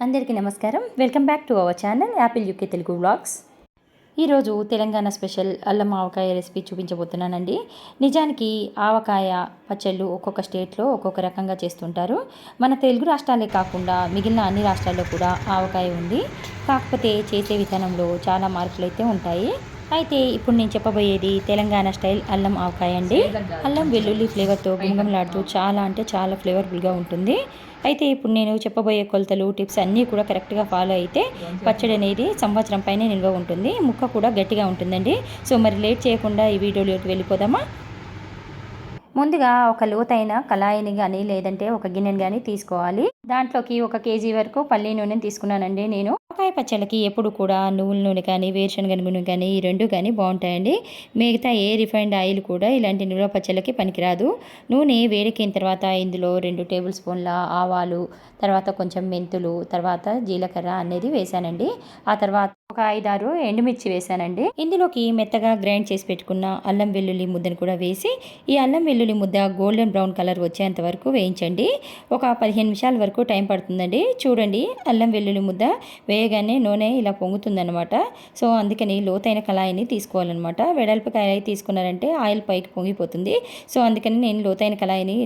అందరికీ నమస్కారం. Welcome back to our channel Apple UK Telugu vlogs. ఈరోజు తెలంగాణ స్పెషల్ అల్లం ఆవకాయ రెసిపీ చూపించబోతున్నానండి. నిజానికి ఆవకాయ పచ్చళ్ళు ఒక్కొక్క స్టేట్లో ఒక్కొక్క రకంగా చేస్తుంటారు. మన తెలుగు రాష్ట్రాలే కాకుండా మిగిలిన అన్ని రాష్ట్రాల్లో కూడా ఆవకాయ ఉంది. కాకపోతే చేసే విధానంలో చాలా మార్పులు అయితే ఉంటాయి. అయితే ఇప్పుడు నేను చెప్పబోయేది తెలంగాణ స్టైల్ అల్లం ఆవకాయ అండి. అల్లం వెల్లుల్లి ఫ్లేవర్తో గుమగుమలాడుతూ చాలా అంటే చాలా ఫ్లేవర్ఫుల్గా ఉంటుంది. అయితే ఇప్పుడు నేను చెప్పబోయే కొలతలు టిప్స్ అన్నీ కూడా కరెక్ట్గా ఫాలో అయితే పచ్చడి అనేది సంవత్సరం పైనే నిల్వ ఉంటుంది. ముక్క కూడా గట్టిగా ఉంటుందండి. సో మరి లేట్ చేయకుండా ఈ వీడియోలోకి వెళ్ళిపోదామా. ముందుగా ఒక లోతైన కళాయిని కానీ లేదంటే ఒక గిన్నెని కానీ తీసుకోవాలి. దాంట్లోకి 1 కేజీ వరకు పల్లి నూనెని తీసుకున్నానండి. నేను ఆవకాయ పచ్చళ్ళకి ఎప్పుడు కూడా నువ్వుల నూనె కానీ వేరుశనగ నూనె కానీ ఈ రెండు కానీ బాగుంటాయండి. మిగతా ఏ రిఫైన్డ్ ఆయిల్ కూడా ఇలాంటి నిల్వ పచ్చళ్ళకి పనికిరాదు. నూనె వేడెక్కిన తర్వాత ఇందులో 2 టేబుల్ స్పూన్ల ఆవాలు, తర్వాత కొంచెం మెంతులు, తర్వాత జీలకర్ర అనేది వేసానండి. ఆ తర్వాత ఒక 5-6 ఎండుమిర్చి వేసానండి. ఇందులోకి మెత్తగా గ్రైండ్ చేసి పెట్టుకున్న అల్లం వెల్లుల్లి ముద్దను కూడా వేసి ఈ అల్లం వెల్లుల్లి ముద్ద గోల్డెన్ బ్రౌన్ కలర్ వచ్చేంత వరకు వేయించండి. ఒక 15 నిమిషాల వరకు టైం పడుతుందండి. చూడండి, అల్లం వెల్లుల్లి ముద్ద వేయగానే నూనె ఇలా పొంగుతుందన్నమాట. సో అందుకని లోతైన కళాయిని తీసుకోవాలన్నమాట. వెడల్పు కళాయి తీసుకున్నారంటే ఆయిల్ పైకి పొంగిపోతుంది. సో అందుకని నేను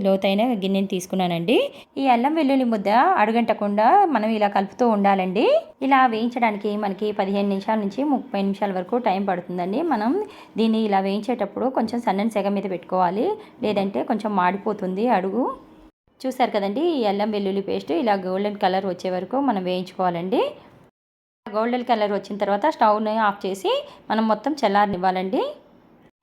లోతైన గిన్నెని తీసుకున్నానండి. ఈ అల్లం వెల్లుల్లి ముద్ద అడుగంటకుండా మనం ఇలా కలుపుతూ ఉండాలండి. ఇలా వేయించడానికి మనకి 15 నిమిషాల నుంచి 30 నిమిషాల వరకు టైం పడుతుందండి. మనం దీన్ని ఇలా వేయించేటప్పుడు కొంచెం సన్నని సెగ మీద పెట్టుకోవాలి, లేదంటే కొంచెం మాడిపోతుంది అడుగు. చూసారు కదండి, ఈ అల్లం వెల్లుల్లి పేస్ట్ ఇలా గోల్డెన్ కలర్ వచ్చే వరకు మనం వేయించుకోవాలండి. గోల్డెన్ కలర్ వచ్చిన తర్వాత స్టవ్ని ఆఫ్ చేసి మనం మొత్తం చల్లారనివ్వాలండి.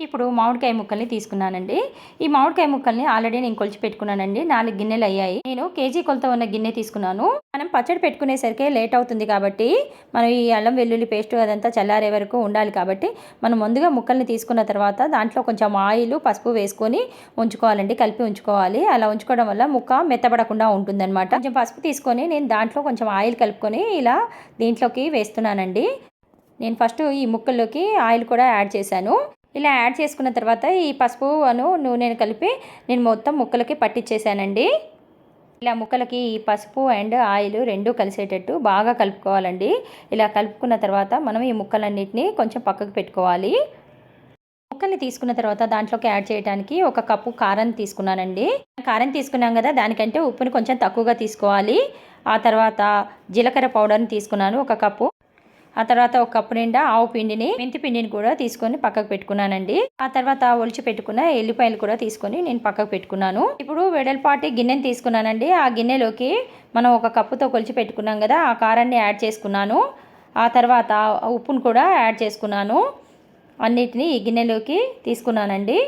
ఇప్పుడు మామిడికాయ ముక్కల్ని తీసుకున్నానండి. ఈ మామిడికాయ ముక్కల్ని ఆల్రెడీ నేను కొలిచి పెట్టుకున్నానండి. 4 గిన్నెలు అయ్యాయి. నేను కేజీ కొలత ఉన్న గిన్నె తీసుకున్నాను. మనం పచ్చడి పెట్టుకునేసరికి లేట్ అవుతుంది కాబట్టి మనం ఈ అల్లం వెల్లుల్లి పేస్ట్ అదంతా చల్లారే వరకు ఉండాలి కాబట్టి మనం ముందుగా ముక్కల్ని తీసుకున్న తర్వాత దాంట్లో కొంచెం ఆయిల్, పసుపు వేసుకొని ఉంచుకోవాలండి. కలిపి ఉంచుకోవాలి. అలా ఉంచుకోవడం వల్ల ముక్క మెత్తబడకుండా ఉంటుందన్నమాట. కొంచెం పసుపు తీసుకొని నేను దాంట్లో కొంచెం ఆయిల్ కలుపుకొని ఇలా దీంట్లోకి వేస్తున్నానండి. నేను ఫస్ట్ ఈ ముక్కల్లోకి ఆయిల్ కూడా యాడ్ చేశాను. ఇలా యాడ్ చేసుకున్న తర్వాత ఈ పసుపు నూనెను కలిపి నేను మొత్తం ముక్కలకి పట్టించేసానండి. ఇలా ముక్కలకి ఈ పసుపు అండ్ ఆయిల్ రెండు కలిసేటట్టు బాగా కలుపుకోవాలండి. ఇలా కలుపుకున్న తర్వాత మనం ఈ ముక్కలన్నిటిని కొంచెం పక్కకు పెట్టుకోవాలి. ముక్కల్ని తీసుకున్న తర్వాత దాంట్లోకి యాడ్ చేయడానికి 1 కప్పు కారం తీసుకున్నానండి. కారం తీసుకున్నాం కదా, దానికంటే ఉప్పుని కొంచెం తక్కువగా తీసుకోవాలి. ఆ తర్వాత జీలకర్ర పౌడర్ని తీసుకున్నాను 1 కప్పు. ఆ తర్వాత 1 కప్పు నిండా ఆవు పిండిని, మెంతి పిండిని కూడా తీసుకొని పక్కకు పెట్టుకున్నానండి. ఆ తర్వాత ఒలిచి పెట్టుకున్న ఎల్లిపాయలు కూడా తీసుకొని నేను పక్కకు పెట్టుకున్నాను. ఇప్పుడు వెడల్పాటి గిన్నెని తీసుకున్నానండి. ఆ గిన్నెలోకి మనం 1 కప్పుతో కొలిచి పెట్టుకున్నాం కదా, ఆ కారాన్ని యాడ్ చేసుకున్నాను. ఆ తర్వాత ఉప్పును కూడా యాడ్ చేసుకున్నాను. అన్నిటిని ఈ గిన్నెలోకి తీసుకున్నానండి.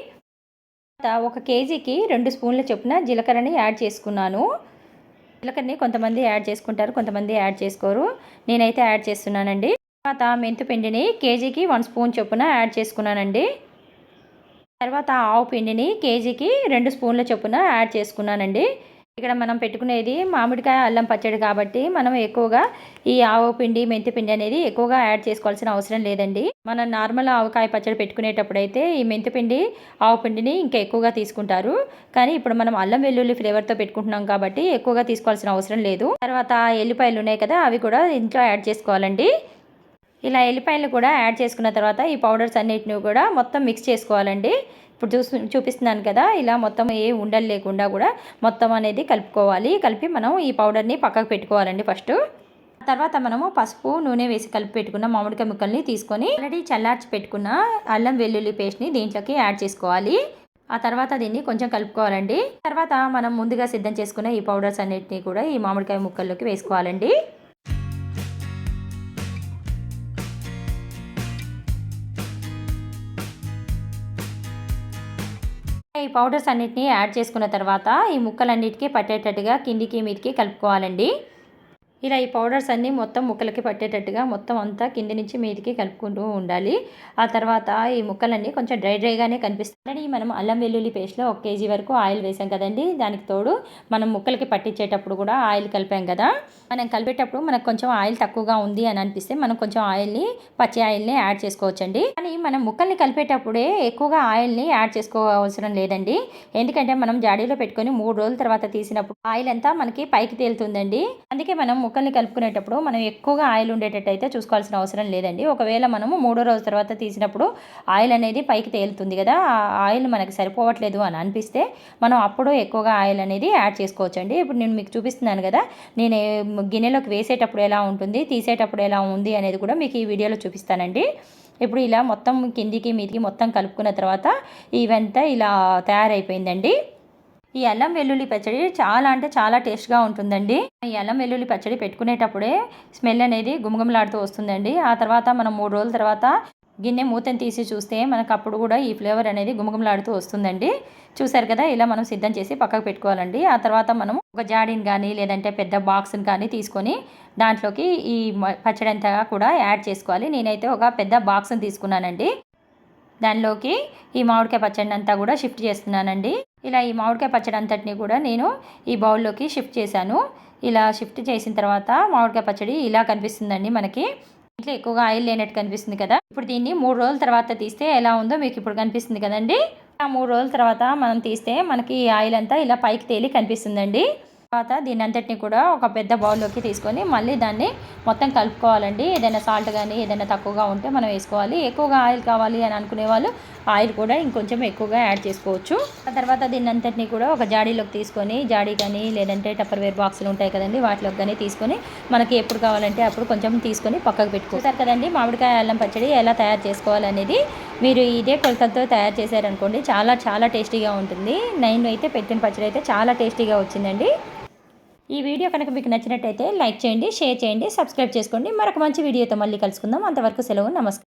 1 కేజీకి 2 స్పూన్ల చొప్పున జీలకర్రని యాడ్ చేసుకున్నాను. జీలకర్రని కొంతమంది యాడ్ చేసుకుంటారు, కొంతమంది యాడ్ చేసుకోరు. నేనైతే యాడ్ చేస్తున్నానండి. తర్వాత మెంతు పిండిని కేజీకి 1 స్పూన్ చొప్పున యాడ్ చేసుకున్నానండి. తర్వాత ఆవు పిండిని కేజీకి 2 స్పూన్ల చొప్పున యాడ్ చేసుకున్నానండి. ఇక్కడ మనం పెట్టుకునేది మామిడికాయ అల్లం పచ్చడి కాబట్టి మనం ఎక్కువగా ఈ ఆవు పిండి, మెంతి పిండి అనేది ఎక్కువగా యాడ్ చేసుకోవాల్సిన అవసరం లేదండి. మనం నార్మల్ ఆవకాయ పచ్చడి పెట్టుకునేటప్పుడు అయితే ఈ మెంతి పిండి, ఆవు పిండిని ఇంకా ఎక్కువగా తీసుకుంటారు. కానీ ఇప్పుడు మనం అల్లం వెల్లుల్లి ఫ్లేవర్తో పెట్టుకుంటున్నాం కాబట్టి ఎక్కువగా తీసుకోవాల్సిన అవసరం లేదు. తర్వాత ఎల్లిపాయలు ఉన్నాయి కదా, అవి కూడా ఇంట్లో యాడ్ చేసుకోవాలండి. ఇలా ఎల్లిపాయలు కూడా యాడ్ చేసుకున్న తర్వాత ఈ పౌడర్స్ అన్నిటిని కూడా మొత్తం మిక్స్ చేసుకోవాలండి. ఇప్పుడు చూపిస్తున్నాను కదా, ఇలా మొత్తం ఏ ఉండలు లేకుండా కూడా మొత్తం అనేది కలుపుకోవాలి. కలిపి మనం ఈ పౌడర్ని పక్కకు పెట్టుకోవాలండి ఫస్ట్. తర్వాత మనము పసుపు, నూనె వేసి కలిపి పెట్టుకున్న మామిడికాయ ముక్కల్ని తీసుకొని ఆల్రెడీ చల్లార్చి పెట్టుకున్న అల్లం వెల్లుల్లి పేస్ట్ని దీంట్లోకి యాడ్ చేసుకోవాలి. ఆ తర్వాత దీన్ని కొంచెం కలుపుకోవాలండి. తర్వాత మనం ముందుగా సిద్ధం చేసుకున్న ఈ పౌడర్స్ అన్నిటిని కూడా ఈ మామిడికాయ ముక్కల్లోకి వేసుకోవాలండి. ఈ పౌడర్స్ అన్నిటిని యాడ్ చేసుకున్న తర్వాత ఈ ముక్కలన్నిటికీ పట్టేటట్టుగా కిందికి మీదికి కలుపుకోవాలండి. ఇలా ఈ పౌడర్స్ అన్నీ మొత్తం ముక్కలకి పట్టేటట్టుగా మొత్తం అంతా కింది నుంచి మీదికి కలుపుకుంటూ ఉండాలి. ఆ తర్వాత ఈ ముక్కలన్నీ కొంచెం డ్రైగానే కనిపిస్తాయి. మనం అల్లం వెల్లుల్లి పేస్ట్లో 1 కేజీ వరకు ఆయిల్ వేసాం కదండి, దానికి తోడు మనం ముక్కలకి పట్టించేటప్పుడు కూడా ఆయిల్ కలిపాం కదా. మనం కలిపేటప్పుడు మనకు కొంచెం ఆయిల్ తక్కువగా ఉంది అని అనిపిస్తే మనం కొంచెం పచ్చి ఆయిల్ని యాడ్ చేసుకోవచ్చండి. కానీ మనం ముక్కల్ని కలిపేటప్పుడే ఎక్కువగా ఆయిల్ని యాడ్ చేసుకోవాల్సిన లేదండి. ఎందుకంటే మనం జాడీలో పెట్టుకొని 3 రోజుల తర్వాత తీసినప్పుడు ఆయిల్ అంతా మనకి పైకి తేలుతుందండి. అందుకే మనం ముక్కల్ని కలుపుకునేటప్పుడు మనం ఎక్కువగా ఆయిల్ ఉండేటట్టు అయితే చూసుకోవాల్సిన అవసరం లేదండి. ఒకవేళ మనము మూడో రోజు తర్వాత తీసినప్పుడు ఆయిల్ అనేది పైకి తేలుతుంది కదా, ఆ ఆయిల్ మనకి సరిపోవట్లేదు అని అనిపిస్తే మనం అప్పుడు ఎక్కువగా ఆయిల్ అనేది యాడ్ చేసుకోవచ్చండి. ఇప్పుడు నేను మీకు చూపిస్తున్నాను కదా, నేను గిన్నెలోకి వేసేటప్పుడు ఎలా ఉంటుంది, తీసేటప్పుడు ఎలా ఉంది అనేది కూడా మీకు ఈ వీడియోలో చూపిస్తానండి. ఇప్పుడు ఇలా మొత్తం కిందికి మీదికి మొత్తం కలుపుకున్న తర్వాత ఇవంతా ఇలా తయారైపోయిందండి. ఈ అల్లం వెల్లుల్లి పచ్చడి చాలా అంటే చాలా టేస్ట్గా ఉంటుందండి. ఈ అల్లం వెల్లుల్లి పచ్చడి పెట్టుకునేటప్పుడే స్మెల్ అనేది గుమగుమలాడుతూ వస్తుందండి. ఆ తర్వాత మనం 3 రోజుల తర్వాత గిన్నె మూతను తీసి చూస్తే మనకు అప్పుడు కూడా ఈ ఫ్లేవర్ అనేది గుమగుమలాడుతూ వస్తుందండి. చూసారు కదా, ఇలా మనం సిద్ధం చేసి పక్కకు పెట్టుకోవాలండి. ఆ తర్వాత మనం ఒక జాడీని కానీ లేదంటే పెద్ద బాక్స్ని కానీ తీసుకొని దాంట్లోకి ఈ పచ్చడి అంతా కూడా యాడ్ చేసుకోవాలి. నేనైతే ఒక పెద్ద బాక్స్ని తీసుకున్నానండి. దానిలోకి ఈ మామిడికాయ పచ్చడిని అంతా కూడా షిఫ్ట్ చేస్తున్నానండి. ఇలా ఈ మామిడికాయ పచ్చడి అంతటిని కూడా నేను ఈ బౌల్లోకి షిఫ్ట్ చేశాను. ఇలా షిఫ్ట్ చేసిన తర్వాత మామిడికాయ పచ్చడి ఇలా కనిపిస్తుందండి మనకి. ఇంట్లో ఎక్కువగా ఆయిల్ లేనట్టు కనిపిస్తుంది కదా. ఇప్పుడు దీన్ని 3 రోజుల తర్వాత తీస్తే ఎలా ఉందో మీకు ఇప్పుడు కనిపిస్తుంది కదండి. ఆ 3 రోజుల తర్వాత మనం తీస్తే మనకి ఈ ఆయిల్ అంతా ఇలా పైకి తేలి కనిపిస్తుందండి. తర్వాత దీని అంతటిని కూడా ఒక పెద్ద బౌల్లోకి తీసుకొని మళ్ళీ దాన్ని మొత్తం కలుపుకోవాలండి. ఏదైనా సాల్ట్ కానీ ఏదైనా తక్కువగా ఉంటే మనం వేసుకోవాలి. ఎక్కువగా ఆయిల్ కావాలి అని అనుకునే వాళ్ళు ఆయిల్ కూడా ఇంకొంచెం ఎక్కువగా యాడ్ చేసుకోవచ్చు. ఆ తర్వాత దీని అంతటిని కూడా ఒక జాడీలోకి తీసుకొని, జాడీ కానీ లేదంటే టప్పర్వేర్ బాక్సులు ఉంటాయి కదండి, వాటిలోకి కానీ తీసుకొని మనకి ఎప్పుడు కావాలంటే అప్పుడు కొంచెం తీసుకొని పక్కకు పెట్టుకుంటారు కదండి. మామిడికాయ అల్లం పచ్చడి ఎలా తయారు చేసుకోవాలనేది మీరు ఇదే కొలతలతో తయారు చేశారనుకోండి చాలా చాలా టేస్టీగా ఉంటుంది. నేను అయితే పెట్టిన పచ్చడి అయితే చాలా టేస్టీగా వచ్చిందండి. ఈ వీడియో కనుక మీకు నచ్చినట్టయితే లైక్ చేయండి, షేర్ చేయండి, సబ్స్క్రైబ్ చేసుకోండి. మరొక మంచి వీడియోతో మళ్ళీ కలుసుకుందాం. అంతవరకు సెలవు, నమస్కారం.